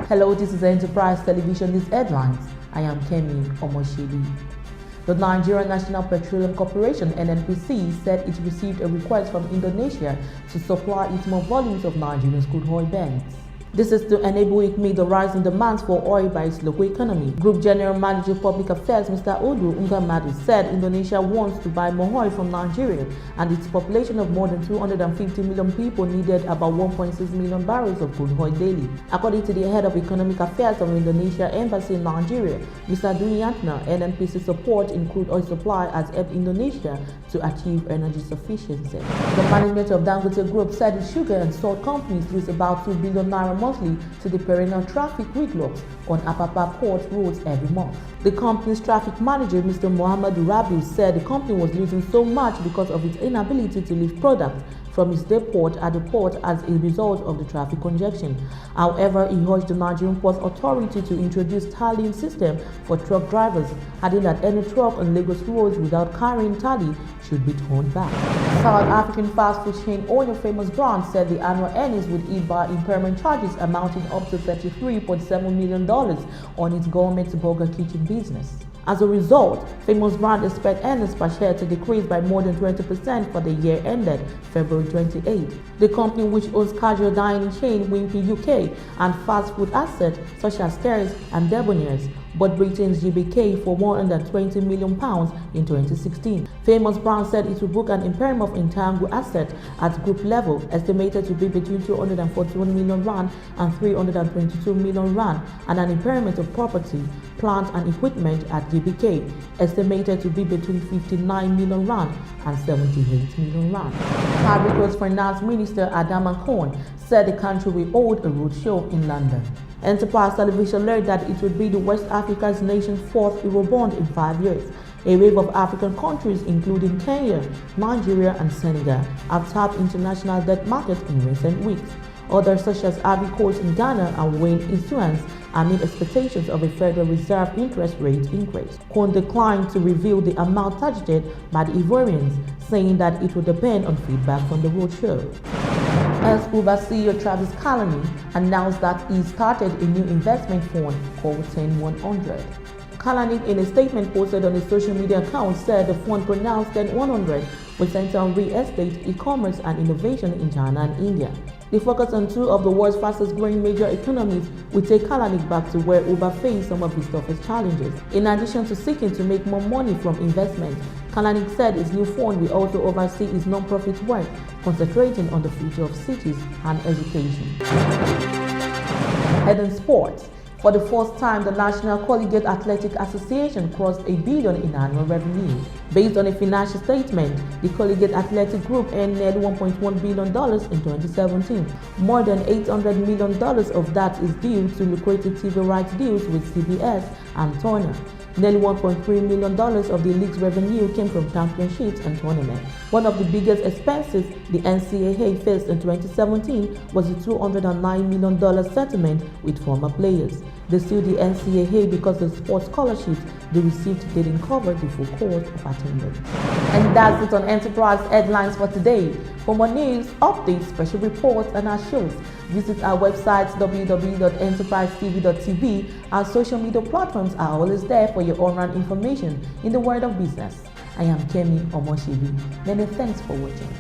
Hello, this is Enterprise Television News Headlines. I am Kemi Omoshili. The Nigerian National Petroleum Corporation (NNPC) said it received a request from Indonesia to supply it more volumes of Nigerian crude oil blends. This is to enable it meet the rising demands for oil by its local economy. Group General Manager Public Affairs Mr. Odu Ungamadu said Indonesia wants to buy more oil from Nigeria, and its population of more than 250 million people needed about 1.6 million barrels of crude oil daily. According to the head of economic affairs of Indonesia Embassy in Nigeria, Mr. Duyantna, NNPC support in crude oil supply has helped Indonesia to achieve energy sufficiency. The management of Dangote Group said its sugar and salt companies lose about 2 billion naira monthly to the perennial traffic gridlocks on Apapa port roads every month. The company's traffic manager, Mr. Muhammadu Rabiu, said the company was losing so much because of its inability to lift products from its depot at the port as a result of the traffic congestion. However, he urged the Nigerian Ports Authority to introduce tallying system for truck drivers, adding that any truck on Lagos roads without carrying tally should be turned back. South African fast food chain owner Famous Brand said the annual earnings would eat by impairment charges amounting up to $33.7 million on its gourmet burger kitchen business. As a result, Famous Brand expects earnings per share to decrease by more than 20% for the year ended February 28. The company, which owns casual dining chain Wimpy UK and fast food assets such as Kerry's and Debonair's, bought Britain's GBK for £120 million in 2016. Famous Brand said it will book an impairment of intangible assets at group level, estimated to be between R241 million and R322 million, and an impairment of property, plant and equipment at GBK, estimated to be between R59 million and R78 million. Ivory Coast Finance Minister Adama Kone said the country will hold a roadshow in London. Enterprise Television learned that it would be the West Africa's nation's fourth Eurobond in 5 years. A wave of African countries, including Kenya, Nigeria, and Senegal, have tapped international debt markets in recent weeks. Others, such as Ivory Coast in Ghana and Wayne issuance, amid expectations of a Federal Reserve interest rate increase. Kone declined to reveal the amount targeted by the Ivorians, saying that it would depend on feedback from the roadshow. Uber CEO Travis Kalanick announced that he started a new investment fund called 10100. Kalanick, in a statement posted on his social media account, said the fund, pronounced 10100, will center on real estate, e-commerce, and innovation in China and India. The focus on two of the world's fastest-growing major economies will take Kalanick back to where Uber faced some of his toughest challenges. In addition to seeking to make more money from investment, Kalanick said his new fund will also oversee his non-profit work, concentrating on the future of cities and education. Head in sports. For the first time, the National Collegiate Athletic Association crossed $1 billion in annual revenue. Based on a financial statement, the Collegiate Athletic Group earned nearly $1.1 billion in 2017. More than $800 million of that is due to lucrative TV rights deals with CBS and Turner. Nearly $1.3 million of the league's revenue came from championships and tournaments. One of the biggest expenses the NCAA faced in 2017 was the $209 million settlement with former players. They sued the NCAA because the sports scholarships they received didn't cover the full cost of attendance. And that's it on Enterprise Headlines for today. For more news, updates, special reports, and our shows, visit our website www.enterprisetv.tv. Our social media platforms are always there for your all-round information in the world of business. I am Kemi Omoshili. Many thanks for watching.